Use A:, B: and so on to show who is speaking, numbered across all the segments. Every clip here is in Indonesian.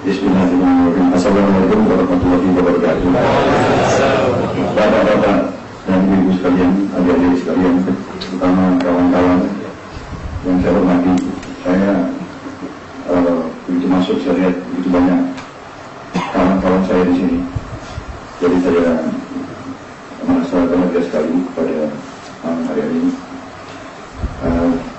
A: Bismillahirrahmanirrahim. Assalamualaikum warahmatullahi wabarakatuh. Bapak-bapak dan ibu sekalian, adik-adik sekalian, terutama kawan-kawan yang saya hormati, saya begitu masuk saya lihat begitu banyak kawan-kawan saya di sini. Jadi saya merasa bahagia sekali pada malam hari ini.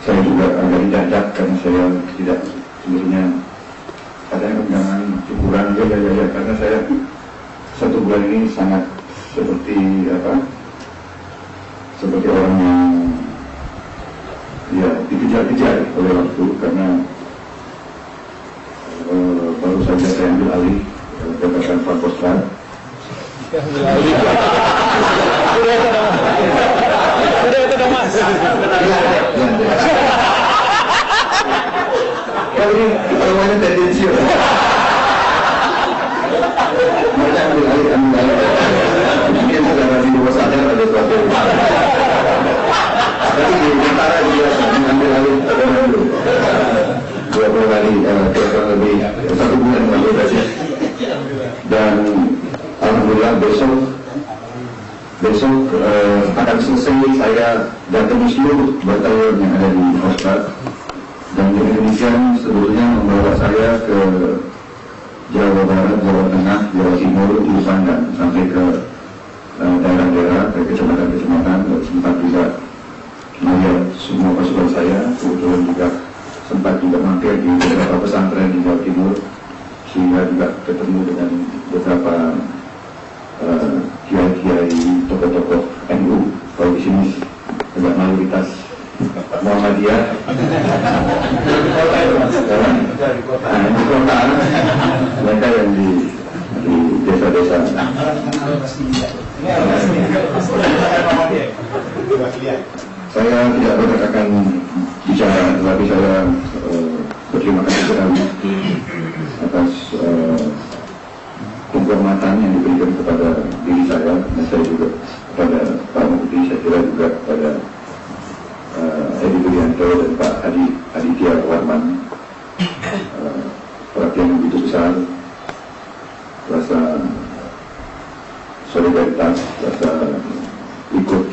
A: Saya juga agak didajak karena saya tidak sebenarnya katanya jangan syukuran ya karena saya 1 bulan ini sangat seperti seperti orang yang ya dikejar-kejar oleh waktu karena baru saja saya ambil alih jabatan Forkostra.
B: Sudah itu dong Mas.
A: Kalau ini namanya tendensius. Mereka ambil alih. Mungkin secara di bawah sadar ada sesuatu. Tapi di antara dia mengambil alih dulu. 20 kali, kurang lebih 1 bulan lalu saja. Dan alhamdulillah besok akan selesai saya datang seluruh batalion yang ada di Australia. Dan dengan demikian sebetulnya membawa saya ke Jawa Barat, Jawa Tengah, Jawa Timur, Ulusan dan sampai ke daerah-daerah, ke kecamatan-kecamatan, dan sempat juga melihat semua pasukan saya. Kebetulan juga sempat juga mampir di beberapa pesantren di Jawa Timur, sehingga juga ketemu dengan beberapa kiai-kiai, tokoh-tokoh NU. Kalau di sini agak mayoritas Muhammadiyah. Di kota, mereka yang di desa-desa. Saya tidak banyak akan bicara, tetapi saya berterima kasih sekali atas penghormatan yang diberikan kepada diri saya, dan saya juga kepada Pak Mufti, saya kira juga kepada Edi Budianto dan Pak Aditya Warman. Perhatian yang begitu besar, rasa solidaritas, rasa ikut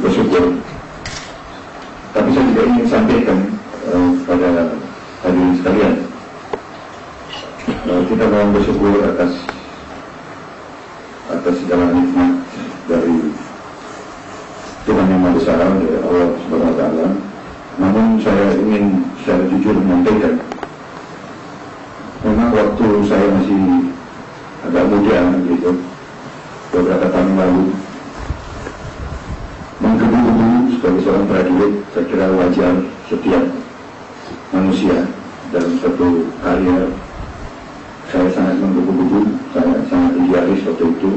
A: bersyukur. Tapi saya juga ingin sampaikan kepada hadirin sekalian, kita mohon bersyukur atas segala nikmat dari Tuhan yang Maha Besar, dari Allah Subhanahu Wa Taala. Namun saya ingin secara jujur menyampaikan, memang waktu saya masih agak muda gitu, beberapa tahun lalu, menggebu-gebu sebagai seorang prajurit, saya kira wajar setiap manusia dalam satu karya. Saya sangat menggebu-gebu, saya sangat idealis waktu itu,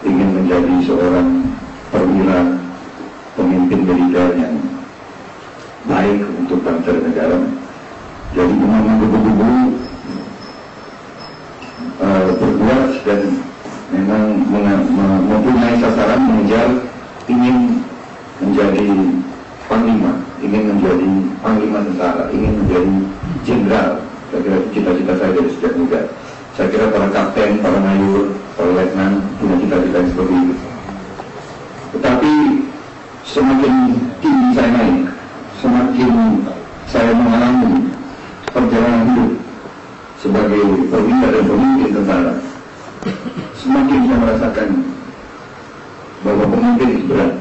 A: ingin menjadi seorang perwira, pemimpin militer yang baik untuk bangsa dan negara. Jadi memang menggebu-gebu berbuat dan memang mempunyai sasaran mengejar, ingin menjadi panglima, ingin menjadi panglima tentara, ingin menjadi jenderal. Saya kira cita-cita saya dari sejak muda. Saya kira para kapten, para mayor, para letnan punya cita-cita yang seperti itu. Tetapi semakin tinggi saya naik, semakin saya mengalami perjalanan hidup sebagai perwira dan pemimpin tentara, semakin saya merasakan bahwa pemimpin itu berat.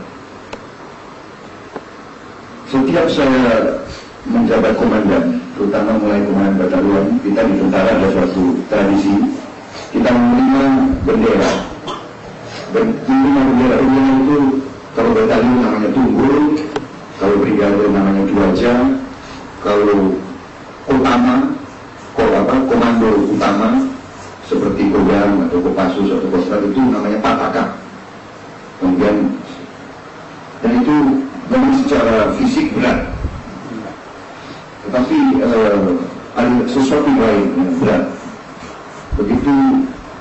A: Setiap saya menjabat komandan, terutama mulai komandan batalion, kita di tentara ada suatu tradisi, kita menerima bendera. Menerima bendera itu, kalau batalion namanya tunggul, kalau brigade namanya juaja, kalau komando utama seperti Kodam atau Kopassus atau Kostrat itu namanya pataka. Kemudian, dan itu memang secara fisik berat, tetapi ada sesuatu lain yang berat. Begitu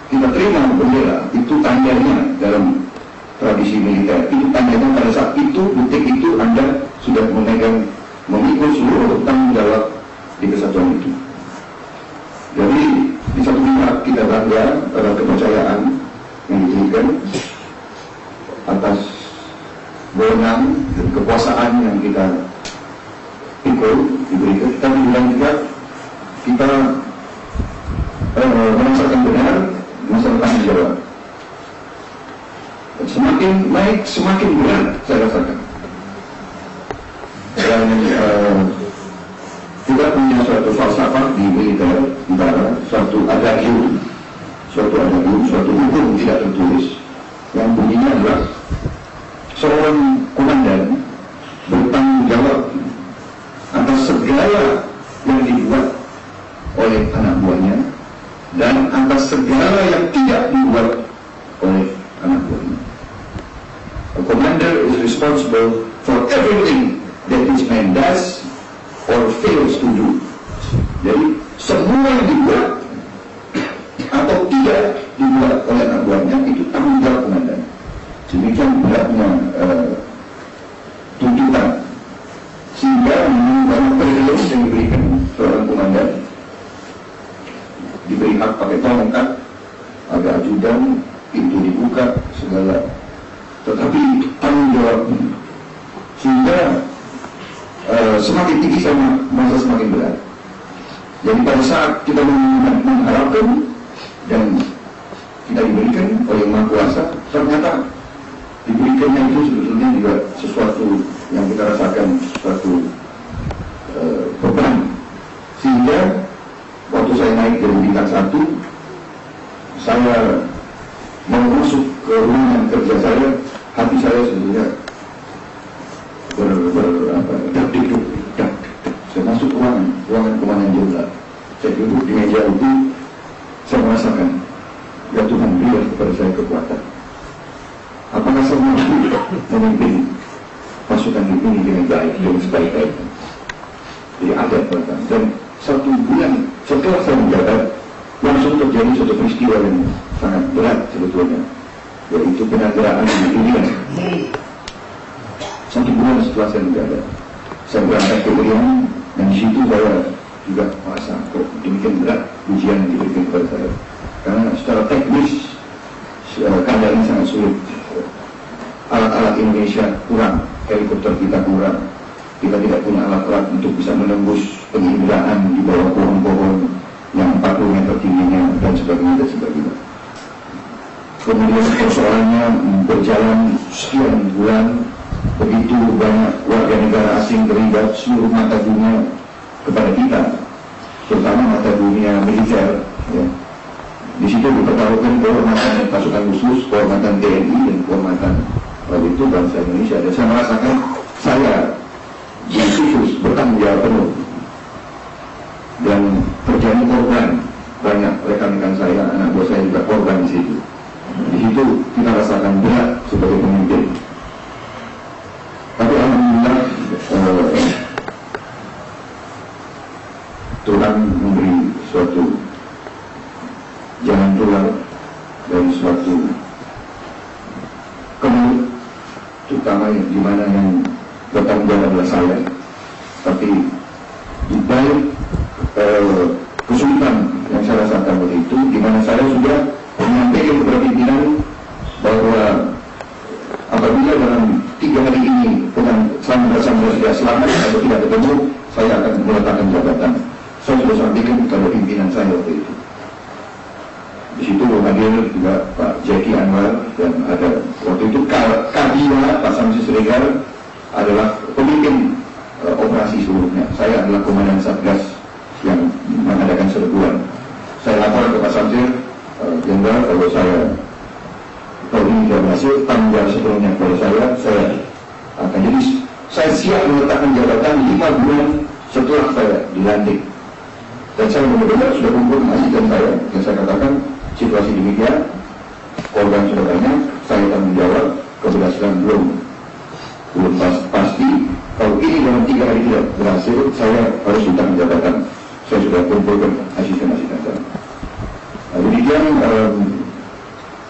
A: kita terima bendera, itu tandanya dalam tradisi militer, itu tandanya pada saat itu, detik itu Anda sudah memikul seluruh tanggung jawab di kesatuan itu. Jadi di satu pihak kita bangga pada kepercayaan yang diberikan atas wewenang dan kekuasaan yang kita diberikan, tapi di lain juga kita merasakan benar, masalah tanggung jawab. Dan semakin naik, semakin berat saya rasakan. Dan kita punya suatu falsafah di militer, antara suatu adagium, suatu hukum tidak tertulis yang bunyinya adalah seorang komandan bertanggung jawab atas segala yang dibuat oleh anak buahnya dan atas segala yang tidak dibuat oleh anak buahnya. A commander is responsible for everything that his man does or fails to do. Jadi semua yang dibuat atau tidak dibuat oleh anak buahnya itu tanggung jawab komandan. Demikian beratnya tuntutan, sehingga banyak privilege yang diberikan seorang komandan, diberi hak pakai tongkat, ada ajudan, pintu dibuka, segala. Tetapi tanggung jawab, sehingga semakin tinggi sama masa semakin berat. Jadi pada saat kita mengharapkan dan kita diberikan oleh Yang Maha Kuasa, ternyata diberikannya itu sebetulnya juga sesuatu yang kita rasakan, sesuatu beban. Sehingga waktu saya naik dari bintang 1, saya mau masuk ke ruangan kerja saya, hati saya sebetulnya dak-dik-duk. Saya masuk ruangan komandan jenderal. Saya duduk di meja itu, saya merasakan, ya Tuhan berikan kepada saya kekuatan. Apakah saya mampu memimpin pasukan ini dengan baik, dengan sebaik-baiknya? Jadi ada pertanyaan. Dan 1 bulan setelah saya menjabat, langsung terjadi suatu peristiwa yang sangat berat sebetulnya, yaitu penyanderaan di dunia. 1 bulan setelah saya menjabat, saya berangkat ke Urian, dan di situ saya juga merasa kok demikian berat ujian yang diberikan kepada saya, karena secara teknis keadaannya sangat sulit. Alat-alat Indonesia kurang, helikopter kita kurang, kita tidak punya alat-alat untuk bisa menembus penginderaan di bawah pohon-pohon yang 40 meter tingginya dan sebagainya. Kemudian persoalannya berjalan sekian bulan, begitu banyak warga negara asing terlibat, seluruh mata dunia kepada kita, terutama mata dunia militer. Ya. Di situ dipertaruhkan kehormatan pasukan khusus, kehormatan TNI dan kehormatan itu bangsa Indonesia. Dan saya merasakan saya di situ bertanggung jawab penuh dan terjadi korban. Banyak rekan-rekan saya, anak buah saya juga korban di situ. Di situ kita rasakan berat sebagai pemimpin. Tapi alhamdulillah Tuhan memberi suatu jalan keluar dari suatu kemelut, terutama di mana yang bertanggung jawab adalah saya. Tapi di balik kesulitan yang saya rasakan waktu itu, di mana saya sudah menyampaikan kepada pimpinan bahwa apabila dalam 3 hari ini sambil tidak selamat atau tidak ketemu, saya akan meletakkan jabatan. Saya sudah sampaikan kepada pimpinan saya waktu itu. Di situ hadir juga Pak Jeki Anwar, dan ada waktu itu Kadina Pak Samsi Siregar adalah pemimpin operasi seluruhnya. Saya adalah komandan Satgas yang mengadakan serbuan. Saya lapor ke Pak Samsir, Jenderal, kalau ini tidak berhasil, tanggung jawab sepenuhnya kepada saya akan jadi. Saya siap meletakkan jabatan 5 bulan setelah saya dilantik. Dan saya benar-benar sudah kumpul majikan saya, yang saya katakan situasi demikian, korban sudah banyak, saya tanggung jawab, keberhasilan belum pasti. Kalau ini dalam 3 hari tidak berhasil, saya harus ditanggung jabatan. Saya sudah kumpulkan asisten-asisten saya. Demikian,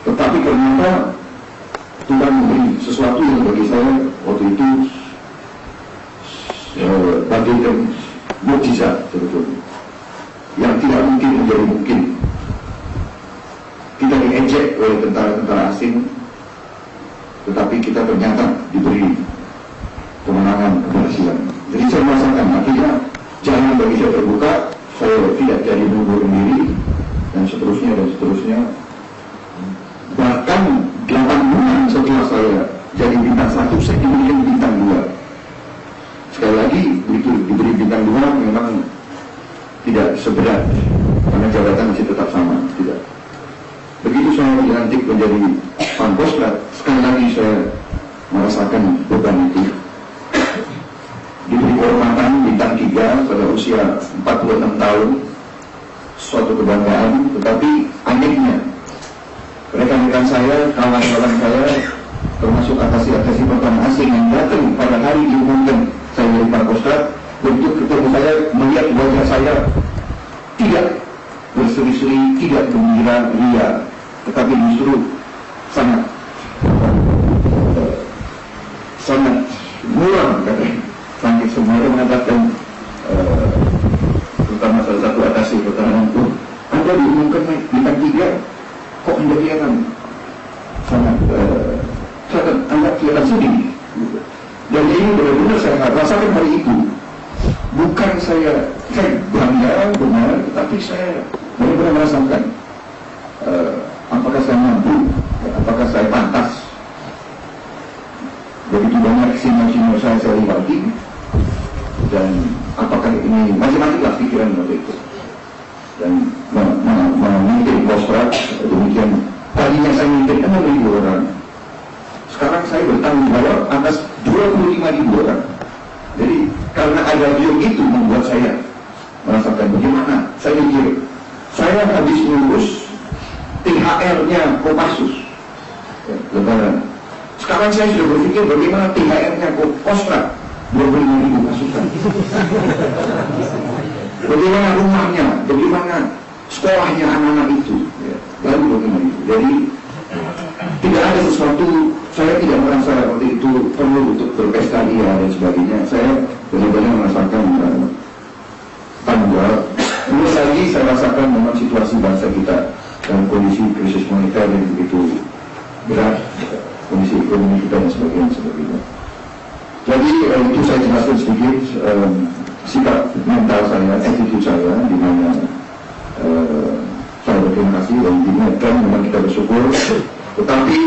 A: tetapi ternyata Tuhan memberi sesuatu yang bagi saya waktu itu bagaikan mukjizat sebetulnya, yang tidak mungkin menjadi mungkin. Kita diejek oleh tentara-tentara asing, tetapi kita ternyata diberi kemenangan, keberhasilan. Jadi saya merasakan akhirnya jalan bagi saya terbuka, saya tidak jadi mundur diri, dan seterusnya. Bahkan 8 bulan setelah saya jadi bintang 1, saya diberi bintang 2. Sekali lagi, begitu diberi bintang 2 memang tidak seberat, karena jabatan masih tetap sama, tidak. Begitu saya dilantik menjadi Pangkostrat, sekali lagi saya merasakan beban itu. Diberi kehormatan bintang 3 pada usia 46 tahun, suatu kebanggaan, tetapi anehnya rekan-rekan saya, kawan-kawan saya, termasuk atasi-atasi pertahanan asing yang datang pada hari diumumkan saya menjadi Pangkostrat, untuk ketemu saya, melihat wajah saya tidak berseri-seri, tidak gembira, ria, tetapi justru sangat muram, katanya. Sampai semuanya mengatakan, terutama salah satu atasi pertahanan itu, Anda diumumkan bintang 3, kok Anda kelihatan sangat Anda kelihatan sedih. Dan ini benar-benar saya rasakan hari itu. Bukan saya bangga benar, tetapi saya benar-benar merasakan apakah saya mampu, apakah saya pantas. Begitu banyak sinyal-sinyal saya lewati, dan apakah ini masing-masing pikiran waktu itu. Dan memimpin Pangkostrat demikian. Tadinya saya memimpin 6.000 orang, sekarang saya bertanggung jawab atas 25.000 orang. Jadi karena ada beliau itu membuat saya merasakan bagaimana. Saya mikir, saya habis lulus THR-nya Kopassus, Lebaran. Sekarang saya sudah berpikir bagaimana THR-nya Pangkostrat 25.000 pasukan. Bagaimana rumahnya, bagaimana sekolahnya anak-anak itu, lalu bagaimana itu. Jadi tidak ada sesuatu, saya tidak merasa waktu itu perlu untuk berpesta ria dan sebagainya. Saya benar-benar merasakan tanggung jawab. Belum lagi saya rasakan memang situasi bangsa kita dalam kondisi krisis moneter yang begitu berat, kondisi ekonomi kita dan sebagainya. Jadi itu saya jelaskan sedikit sikap mental saya, attitude saya, di mana saya berterima kasih dan diingatkan memang kita bersyukur. Tetapi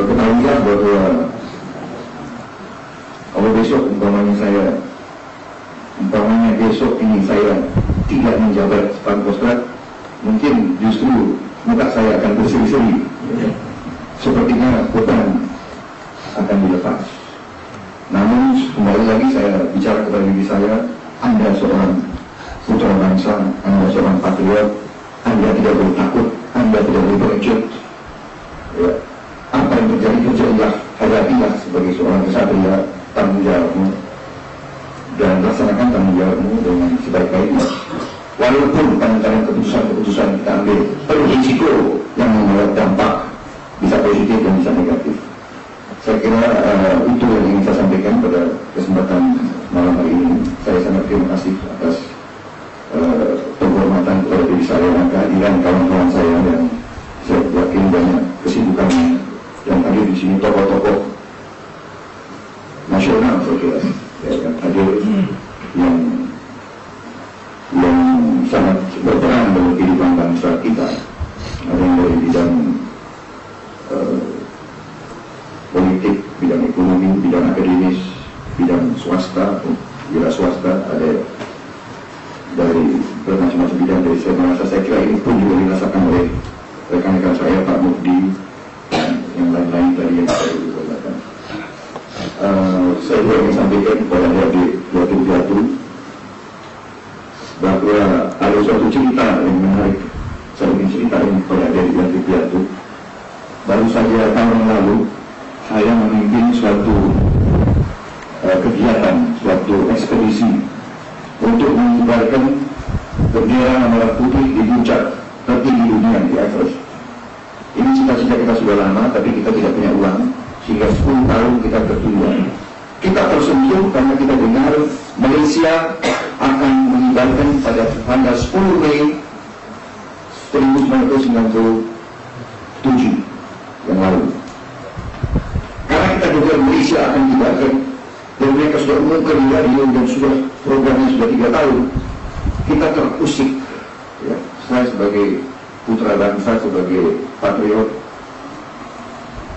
A: ketahuilah bahwa kalau besok umpamanya besok ini saya tidak menjabat Pangkostrat, mungkin justru muka saya akan berseri-seri. Sepertinya beban akan dilepas. Namun kembali lagi saya bicara kepada diri saya, Anda seorang putra bangsa, Anda seorang patriot, Anda tidak boleh takut, Anda tidak boleh berecut. Ya. Apa yang terjadi, kerjailah, hadapilah sebagai seorang kesatria, tanggung jawabmu, dan laksanakan tanggung jawabmu dengan sebaik-baiknya. Walaupun kadang-kadang keputusan kita ambil penuh risiko yang membawa dampak bisa positif dan bisa negatif. Saya kira itu yang ingin saya sampaikan pada kesempatan malam hari ini. Saya sangat terima kasih atas penghormatan kepada diri saya dan kehadiran kawan-kawan saya yang saya yakin banyak kesibukan yang hadir di sini, tokoh-tokoh nasional saya kira yang hadir yang sangat berperan dalam kehidupan bangsa kita. Ada yang dari bidang politik, bidang ekonomi, bidang akademis, bidang swasta, wira swasta, ada dari bermacam-macam bidang. Dari saya kira ini pun juga dirasakan oleh rekan-rekan saya, Pak Mukdi dan yang lain-lain tadi yang saya katakan. Saya juga ingin sampaikan kepada adik Piatu bahwa ada suatu cerita yang menarik. Saya ingin cerita ini kepada adik Piatu. Baru saja tahun lalu saya memimpin suatu kegiatan, suatu ekspedisi untuk mengibarkan bendera merah putih di puncak tertinggi dunia di Everest. Ini cita-cita kita sudah lama, tapi kita tidak punya uang, sehingga 10 tahun kita tertunda. kita tersentuh karena kita dengar Malaysia akan mengibarkan pada tanggal 10 Mei 1997 yang lalu. Karena kita dengar Malaysia akan mengibarkan dan mereka sudah umumkan di radio dan sudah programnya sudah 3 tahun, kita terusik. Ya, saya sebagai putra bangsa, sebagai patriot,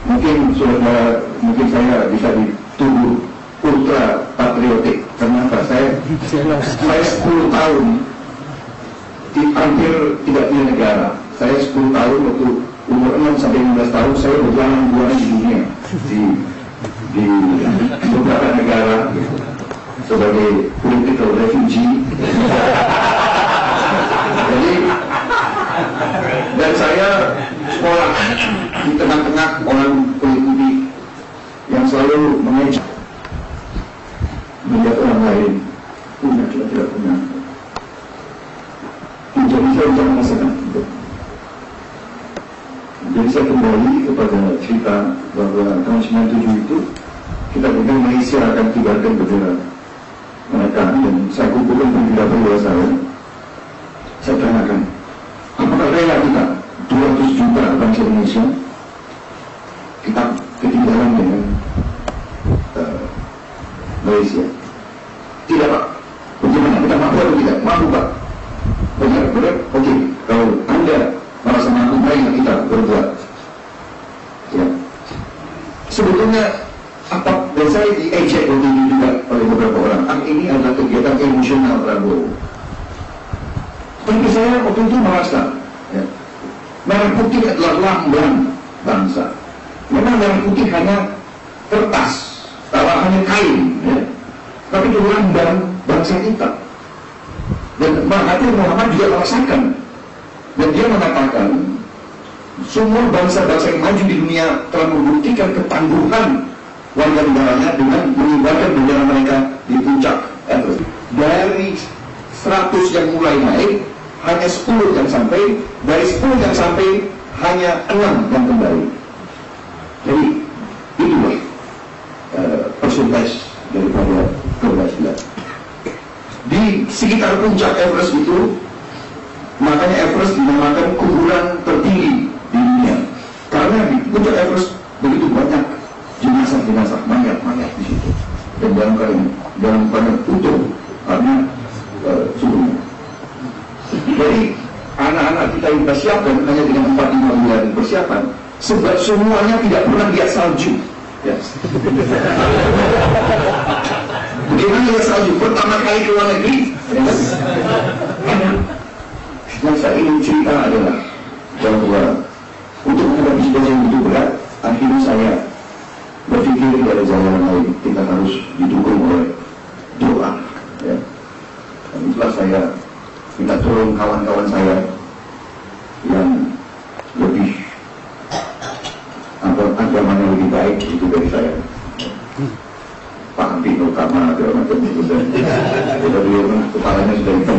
A: mungkin saya bisa dituduh ultra patriotik. Kenapa? Saya 10 tahun hampir tidak punya negara. Saya 10 tahun waktu umur 6 sampai 15 tahun saya berjalan-jalan di dunia di beberapa negara sebagai political refugee. Jadi, dan saya sekolah di tengah-tengah orang kulit putih yang selalu mengejek melihat orang lain punya juga tidak punya. Jadi saya bisa merasakan itu. Jadi saya kembali kepada cerita bahwa tahun 97 itu kita dengar Malaysia akan kibarkan bendera mereka, dan saya kumpulkan pendapat saya tanyakan, apakah rela kita 200 juta bangsa Indonesia kita ketinggalan dengan Malaysia? Tidak, Pak. Bagaimana? Kita mampu atau tidak? Mampu, Pak. Benar? Oke. Kalau Anda merasa mampu, marilah kita berbuat. Ya. Sebetulnya apa? Dan saya diejek juga oleh beberapa orang. Ini adalah kegiatan emosional Prabowo. Tapi saya waktu itu merasa, ya, merah putih adalah lambang bangsa. Memang merah putih hanya kertas, hanya kain, ya. Tapi itu lambang bangsa kita. Dan Mahathir Muhammad juga merasakan. Dan dia mengatakan, semua bangsa-bangsa yang maju di dunia telah membuktikan ketangguhan warga negaranya dengan mengibarkan bendera mereka di puncak Everest. Dari 100 yang mulai naik, hanya 10 yang sampai. Dari 10 yang sampai, hanya 6 yang kembali. Jadi, itulah persentase daripada keberhasilan. Di sekitar puncak Everest itu, makanya Everest dinamakan kuburan tertinggi di dunia. Karena di puncak Everest begitu banyak jenazah-jenazah mayat-mayat di situ. Dan dalam keadaan utuh karena suhunya. Jadi anak-anak kita yang persiapkan hanya dengan 4-5 bulan persiapan, sebab semuanya tidak pernah lihat salju. Ya. Bagaimana lihat salju? Pertama kali ke luar negeri. Yang saya ingin cerita adalah bahwa untuk menghadapi situasi yang begitu berat, akhirnya saya berpikir dari jalan lain, kita harus didukung oleh doa. Ya. Dan itulah saya minta tolong kawan-kawan saya yang lebih agamanya lebih baik itu dari saya, Pak Pino Kama segala macam itu, dan beliau kepalanya sudah hitam.